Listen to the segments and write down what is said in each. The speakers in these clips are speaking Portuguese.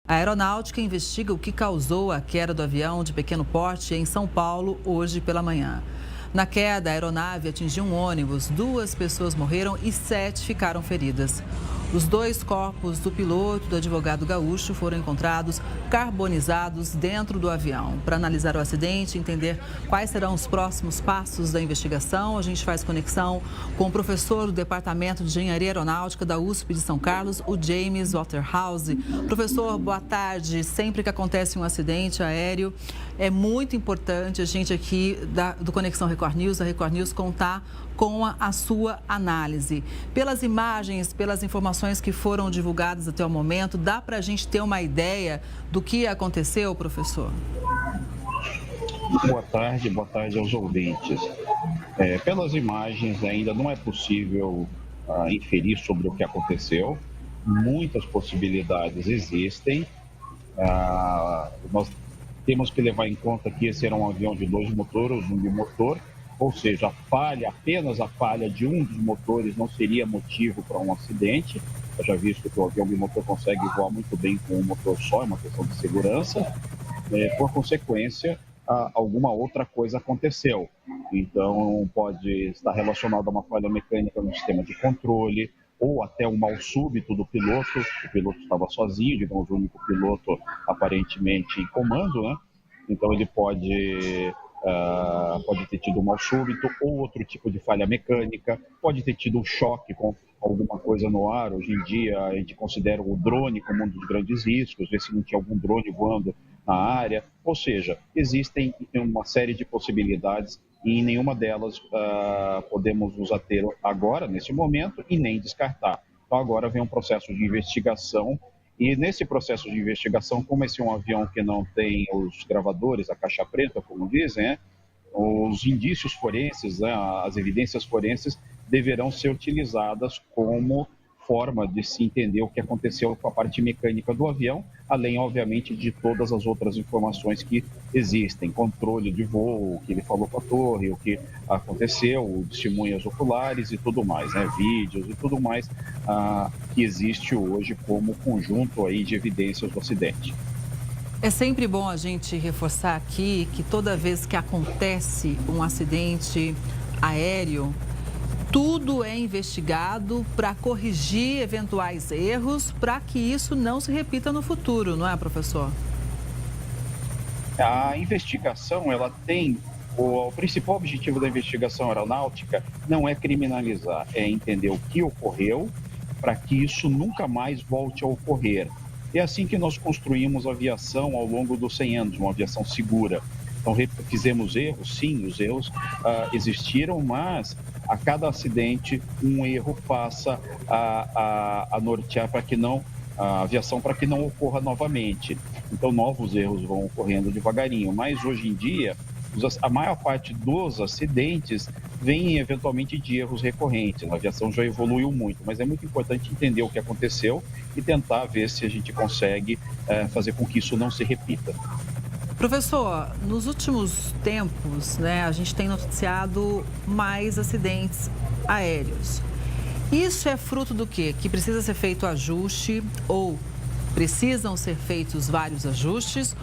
A aeronáutica investiga o que causou a queda do avião de pequeno porte em São Paulo hoje pela manhã. Na queda, a aeronave atingiu um ônibus, 2 pessoas morreram e 7 ficaram feridas. Os 2 corpos do piloto e do advogado gaúcho foram encontrados carbonizados dentro do avião. Para analisar o acidente e entender quais serão os próximos passos da investigação, a gente faz conexão com o professor do Departamento de Engenharia Aeronáutica da USP de São Carlos, o James Waterhouse. Professor, boa tarde. Sempre que acontece um acidente aéreo, é muito importante a gente aqui do Conexão Record News, da Record News, contar com a sua análise. Pelas imagens, pelas informações que foram divulgadas até o momento, dá para a gente ter uma ideia do que aconteceu, professor? Boa tarde aos ouvintes. Pelas imagens, ainda não é possível inferir sobre o que aconteceu. Muitas possibilidades existem. Nós temos que levar em conta que esse era um avião de 2 motores, um bimotor, ou seja, apenas a falha de um dos motores não seria motivo para um acidente. Eu já visto que o avião bimotor consegue voar muito bem com um motor só, é uma questão de segurança. Por consequência, alguma outra coisa aconteceu. Então, pode estar relacionado a uma falha mecânica no sistema de controle, ou até um mal súbito do piloto. O piloto estava sozinho, digamos, o único piloto aparentemente em comando, né? Então, ele pode ter tido um mal súbito ou outro tipo de falha mecânica, pode ter tido um choque com alguma coisa no ar. Hoje em dia, a gente considera o drone como um dos grandes riscos, ver se não tinha algum drone voando na área. Ou seja, existem uma série de possibilidades e em nenhuma delas podemos nos ater agora, nesse momento, e nem descartar. Então, agora vem um processo de investigação. E nesse processo de investigação, como esse é um avião que não tem os gravadores, a caixa preta, como dizem, os indícios forenses, as evidências forenses deverão ser utilizadas como forma de se entender o que aconteceu com a parte mecânica do avião, além, obviamente, de todas as outras informações que existem, controle de voo, o que ele falou com a torre, o que aconteceu, testemunhas oculares e tudo mais, vídeos e tudo mais que existe hoje como conjunto aí de evidências do acidente. É sempre bom a gente reforçar aqui que toda vez que acontece um acidente aéreo, tudo é investigado para corrigir eventuais erros, para que isso não se repita no futuro, não é, professor? A investigação, ela tem o principal objetivo da investigação aeronáutica não é criminalizar, é entender o que ocorreu para que isso nunca mais volte a ocorrer. É assim que nós construímos a aviação ao longo dos 100 anos, uma aviação segura. Então, fizemos erros, sim, os erros existiram, mas a cada acidente um erro passa a nortear para que não a aviação para que não ocorra novamente. Então, novos erros vão ocorrendo devagarinho, mas hoje em dia a maior parte dos acidentes vem eventualmente de erros recorrentes. A aviação já evoluiu muito, mas é muito importante entender o que aconteceu e tentar ver se a gente consegue fazer com que isso não se repita. Professor, nos últimos tempos, a gente tem noticiado mais acidentes aéreos. Isso é fruto do quê? Que precisa ser feito ajuste ou precisam ser feitos vários ajustes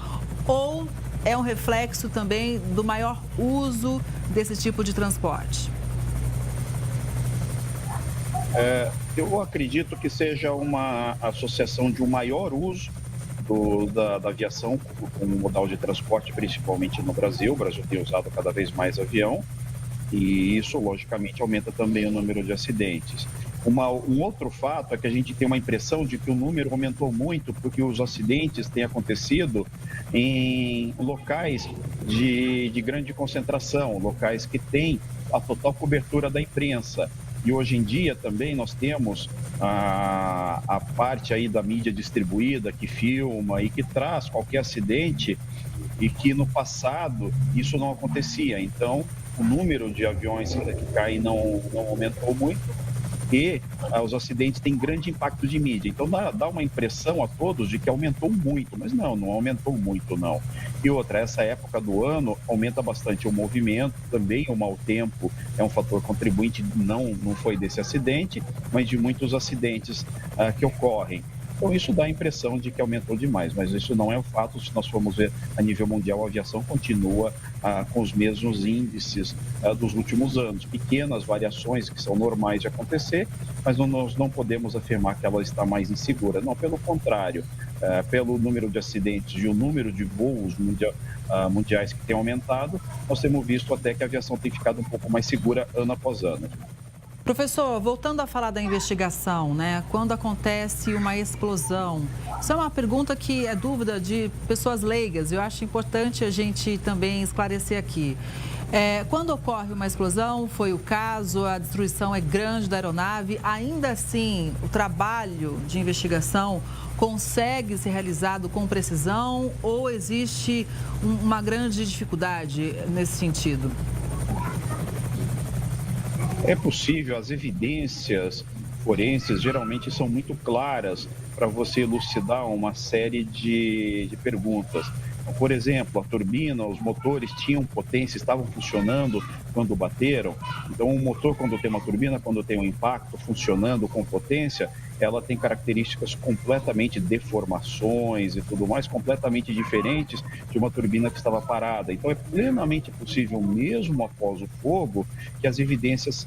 ou é um reflexo também do maior uso desse tipo de transporte? Eu acredito que seja uma associação de um maior uso da aviação como modal de transporte, principalmente no Brasil. O Brasil tem usado cada vez mais avião e isso, logicamente, aumenta também o número de acidentes. Um outro fato é que a gente tem uma impressão de que o número aumentou muito porque os acidentes têm acontecido em locais de grande concentração, locais que têm a total cobertura da imprensa. E hoje em dia também nós temos a parte aí da mídia distribuída que filma e que traz qualquer acidente e que no passado isso não acontecia. Então, o número de aviões que caem não aumentou muito e os acidentes têm grande impacto de mídia. Então, dá uma impressão a todos de que aumentou muito, mas não aumentou muito, não. E outra, essa época do ano aumenta bastante o movimento, também o mau tempo é um fator contribuinte, não foi desse acidente, mas de muitos acidentes que ocorrem. Então, isso dá a impressão de que aumentou demais, mas isso não é o fato. Se nós formos ver a nível mundial, a aviação continua com os mesmos índices dos últimos anos. Pequenas variações que são normais de acontecer, mas nós não podemos afirmar que ela está mais insegura. Não, pelo contrário, pelo número de acidentes e o número de voos mundiais que tem aumentado, nós temos visto até que a aviação tem ficado um pouco mais segura ano após ano. Professor, voltando a falar da investigação, né? Quando acontece uma explosão, isso é uma pergunta que é dúvida de pessoas leigas. Eu acho importante a gente também esclarecer aqui. Quando ocorre uma explosão, foi o caso, a destruição é grande da aeronave, ainda assim, o trabalho de investigação consegue ser realizado com precisão ou existe uma grande dificuldade nesse sentido? É possível, as evidências forenses geralmente são muito claras para você elucidar uma série de perguntas. Por exemplo, a turbina, os motores tinham potência, estavam funcionando quando bateram. Então, um motor, quando tem uma turbina, quando tem um impacto funcionando com potência, ela tem características completamente deformações e tudo mais, completamente diferentes de uma turbina que estava parada. Então, é plenamente possível, mesmo após o fogo, que as evidências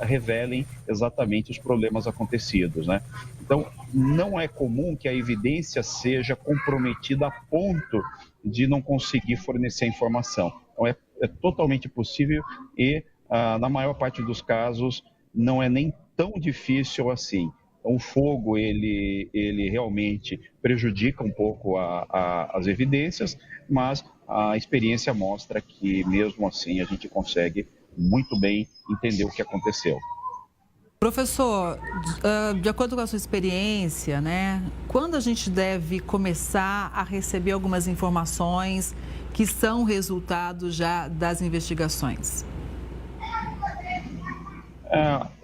revelem exatamente os problemas acontecidos, né? Então, não é comum que a evidência seja comprometida a ponto de não conseguir fornecer informação. Então, é totalmente possível e, na maior parte dos casos, não é nem tão difícil assim. Então, o fogo, ele realmente prejudica um pouco as evidências, mas a experiência mostra que, mesmo assim, a gente consegue muito bem entender o que aconteceu. Professor, de acordo com a sua experiência, né, quando a gente deve começar a receber algumas informações que são resultado já das investigações?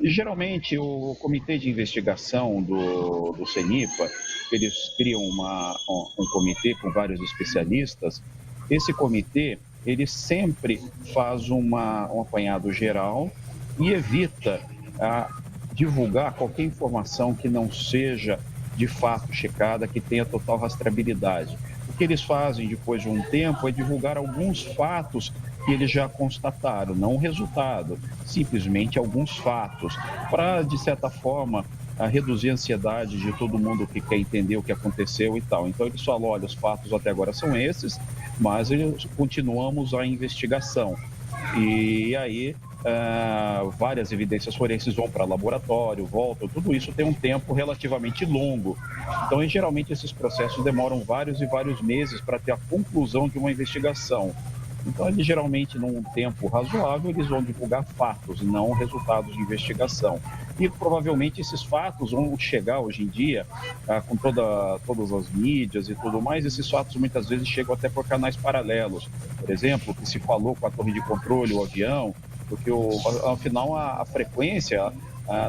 Geralmente, o comitê de investigação do CENIPA, eles criam um comitê com vários especialistas. Esse comitê, ele sempre faz um apanhado geral e evita divulgar qualquer informação que não seja de fato checada, que tenha total rastreabilidade. O que eles fazem depois de um tempo é divulgar alguns fatos que eles já constataram, não o resultado, simplesmente alguns fatos, para, de certa forma, reduzir a ansiedade de todo mundo que quer entender o que aconteceu e tal. Então, eles falam, olha, os fatos até agora são esses, mas continuamos a investigação. E aí, várias evidências forenses vão para laboratório, voltam, tudo isso tem um tempo relativamente longo. Então, geralmente, esses processos demoram vários e vários meses para ter a conclusão de uma investigação. Então, eles geralmente, num tempo razoável, eles vão divulgar fatos, não resultados de investigação. E provavelmente esses fatos vão chegar hoje em dia, com todas as mídias e tudo mais, esses fatos muitas vezes chegam até por canais paralelos. Por exemplo, que se falou com a torre de controle, o avião, porque afinal a frequência,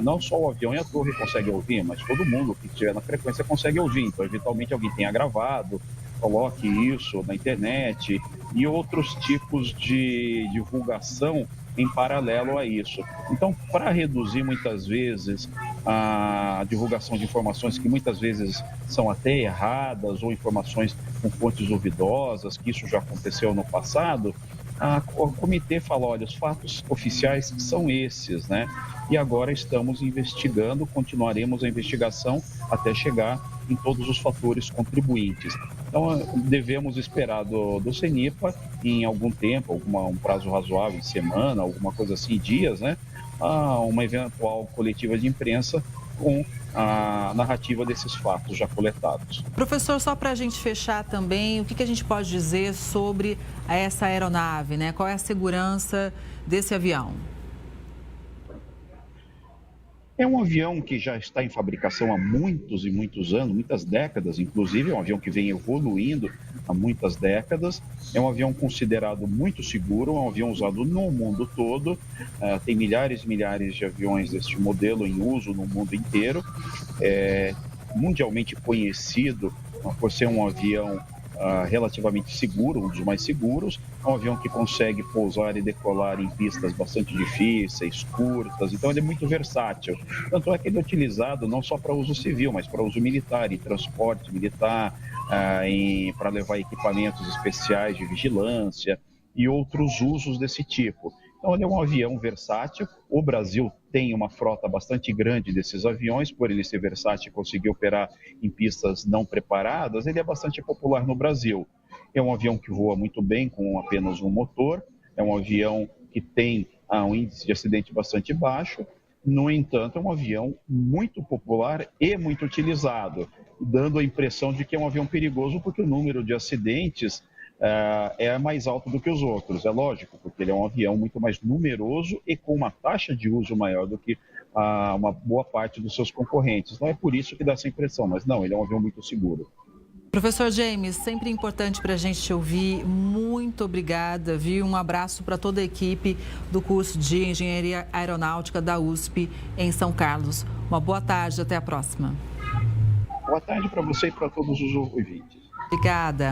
não só o avião e a torre conseguem ouvir, mas todo mundo que estiver na frequência consegue ouvir. Então, eventualmente, alguém tenha gravado, coloque isso na internet e outros tipos de divulgação em paralelo a isso. Então, para reduzir muitas vezes a divulgação de informações que muitas vezes são até erradas ou informações com fontes duvidosas, que isso já aconteceu no passado, o comitê fala, olha, os fatos oficiais são esses, né? E agora estamos investigando, continuaremos a investigação até chegar em todos os fatores contribuintes. Então, devemos esperar do CENIPA, em algum tempo, um prazo razoável, semana, alguma coisa assim, dias, né? Uma eventual coletiva de imprensa com a narrativa desses fatos já coletados. Professor, só para a gente fechar também, o que a gente pode dizer sobre essa aeronave, né? Qual é a segurança desse avião? É um avião que já está em fabricação há muitos e muitos anos, muitas décadas, inclusive, é um avião que vem evoluindo há muitas décadas. É um avião considerado muito seguro, é um avião usado no mundo todo. Tem milhares e milhares de aviões deste modelo em uso no mundo inteiro. É mundialmente conhecido por ser um avião relativamente seguro, um dos mais seguros. É um avião que consegue pousar e decolar em pistas bastante difíceis, curtas, então ele é muito versátil. Tanto é que ele é utilizado não só para uso civil, mas para uso militar, em transporte militar, para levar equipamentos especiais de vigilância e outros usos desse tipo. Então, ele é um avião versátil. O Brasil tem uma frota bastante grande desses aviões, por ele ser versátil e conseguir operar em pistas não preparadas, ele é bastante popular no Brasil. É um avião que voa muito bem com apenas um motor, é um avião que tem um índice de acidente bastante baixo. No entanto, é um avião muito popular e muito utilizado, dando a impressão de que é um avião perigoso porque o número de acidentes é mais alto do que os outros. É lógico, porque ele é um avião muito mais numeroso e com uma taxa de uso maior do que uma boa parte dos seus concorrentes. Não é por isso que dá essa impressão, mas não, ele é um avião muito seguro. Professor James, sempre importante para a gente te ouvir. Muito obrigada, viu? Um abraço para toda a equipe do curso de Engenharia Aeronáutica da USP em São Carlos. Uma boa tarde, até a próxima. Boa tarde para você e para todos os ouvintes. Obrigada.